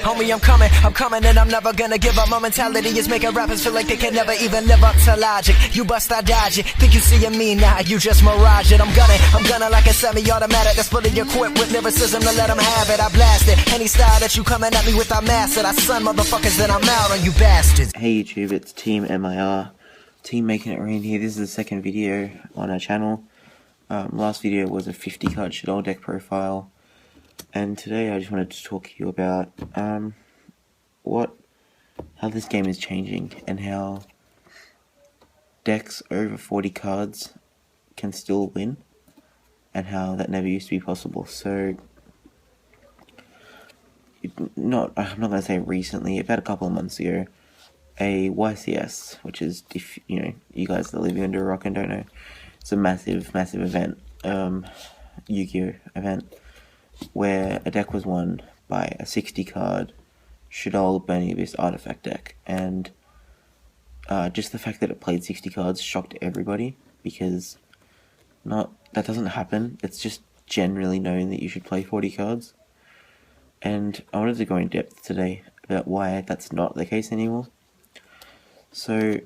Homie, I'm coming, and I'm never gonna give up. My mentality is making rappers feel like they can never even live up to logic. You bust, I dodge it. Think you seeing me now, you just mirage it. I'm gunning like a semi-automatic that's fully equipped with lyricism to let them have it. I blast it. Any style that you coming at me with, I master. I son motherfuckers, then I'm out on you bastards. Hey YouTube, it's Team MIR. Team Making It Rain here. This is the second video on our channel. Last video was a 50 card Shadol deck profile. And today I just wanted to talk to you about how this game is changing and how decks over 40 cards can still win and how that never used to be possible. So I'm not going to say recently, about a couple of months ago, a YCS, which is, if you guys that are living under a rock and don't know, it's a massive event, Yugioh event, where a deck was won by a 60 card Shadol Burning Abyss artifact deck, and just the fact that it played 60 cards shocked everybody, because that doesn't happen. It's just generally known that you should play 40 cards, and I wanted to go in depth today about why that's not the case anymore. So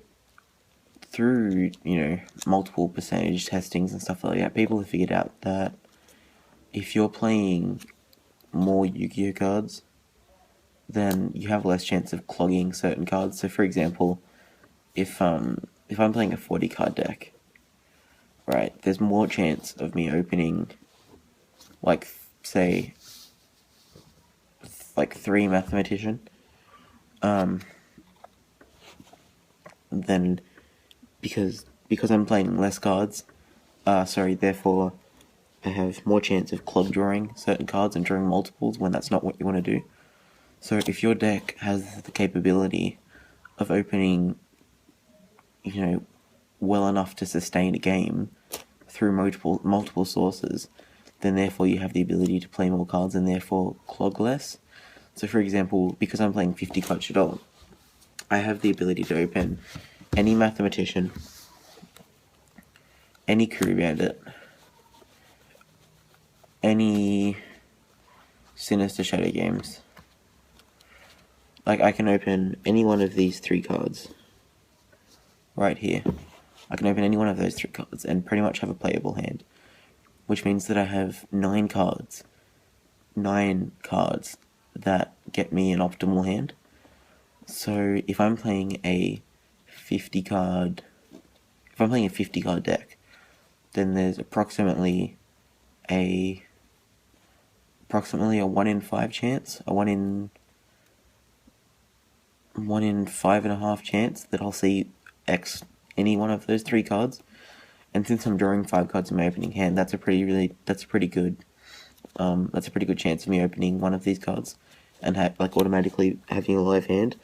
through multiple percentage testings and stuff like that, people have figured out that if you're playing more Yu-Gi-Oh cards, then you have less chance of clogging certain cards. So for example, if I'm playing a 40 card deck, right, there's more chance of me opening, like, say, like 3 Mathematician, then because I'm playing less cards, therefore I have more chance of clog drawing certain cards and drawing multiples when that's not what you want to do. So if your deck has the capability of opening, well enough to sustain a game through multiple sources, then therefore you have the ability to play more cards and therefore clog less. So for example, because I'm playing 50 card Shadol, I have the ability to open any Mathematician, any Crew Bandit, any Sinister Shadow Games. Like, I can open any one of these 3 cards right here. I can open any one of those 3 cards and pretty much have a playable hand, which means that I have 9 cards that get me an optimal hand. So if I'm playing a 50 card deck, then there's approximately a 1 in 5 chance, a 1 in 5.5 chance that I'll see any one of those 3 cards. And since I'm drawing 5 cards in my opening hand, that's a pretty good chance of me opening one of these cards and automatically having a live hand.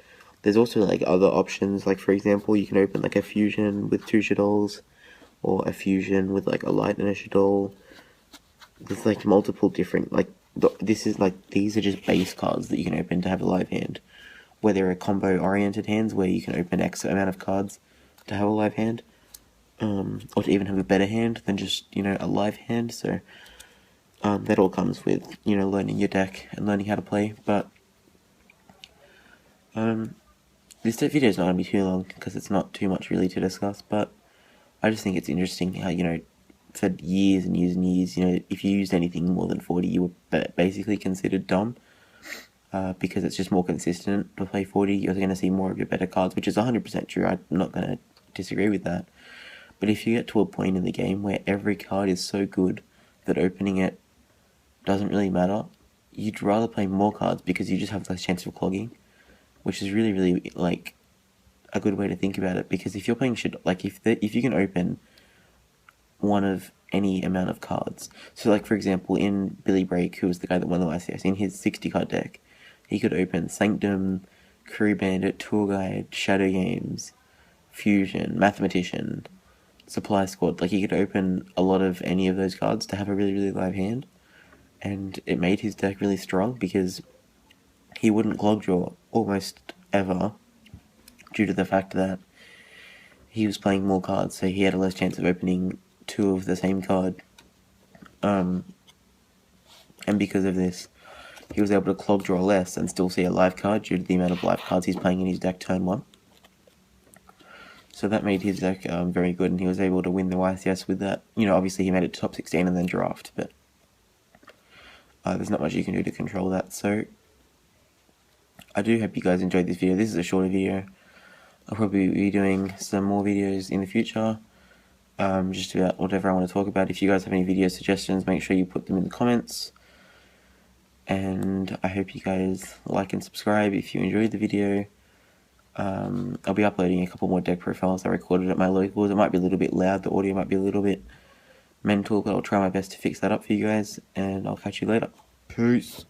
There's also other options, like for example, you can open a fusion with 2 Shadols, or a fusion with a light and a Shadol. There's multiple different, these are just base cards that you can open to have a live hand, where there are combo oriented hands where you can open X amount of cards to have a live hand, or to even have a better hand than just a live hand. So that all comes with learning your deck and learning how to play. But this video is not going to be too long because it's not too much really to discuss, but I just think it's interesting how, for years and years and years, if you used anything more than 40, you were basically considered dumb, because it's just more consistent to play 40. You're going to see more of your better cards, which is 100% true. I'm not going to disagree with that. But if you get to a point in the game where every card is so good that opening it doesn't really matter, you'd rather play more cards because you just have less chance of clogging, which is really a good way to think about it. Because if you're playing if you can open one of any amount of cards, so for example, in Billy Brake, who was the guy that won the YCS, in his 60 card deck, he could open Sanctum, Crew Bandit, Tour Guide, Shadow Games, Fusion, Mathematician, Supply Squad. He could open a lot of any of those cards to have a really live hand, and it made his deck really strong because he wouldn't clog draw almost ever, due to the fact that he was playing more cards, so he had a less chance of opening 2 of the same card. And because of this, he was able to clog draw less and still see a live card due to the amount of live cards he's playing in his deck turn 1. So that made his deck very good, and he was able to win the YCS with that. You know, obviously he made it to top 16 and then draft, but there's not much you can do to control that. So I do hope you guys enjoyed this video. This is a shorter video. I'll probably be doing some more videos in the future, just about whatever I want to talk about. If you guys have any video suggestions, make sure you put them in the comments. And I hope you guys like and subscribe if you enjoyed the video. I'll be uploading a couple more deck profiles I recorded at my locals. It might be a little bit loud, the audio might be a little bit mental, but I'll try my best to fix that up for you guys, and I'll catch you later. Peace.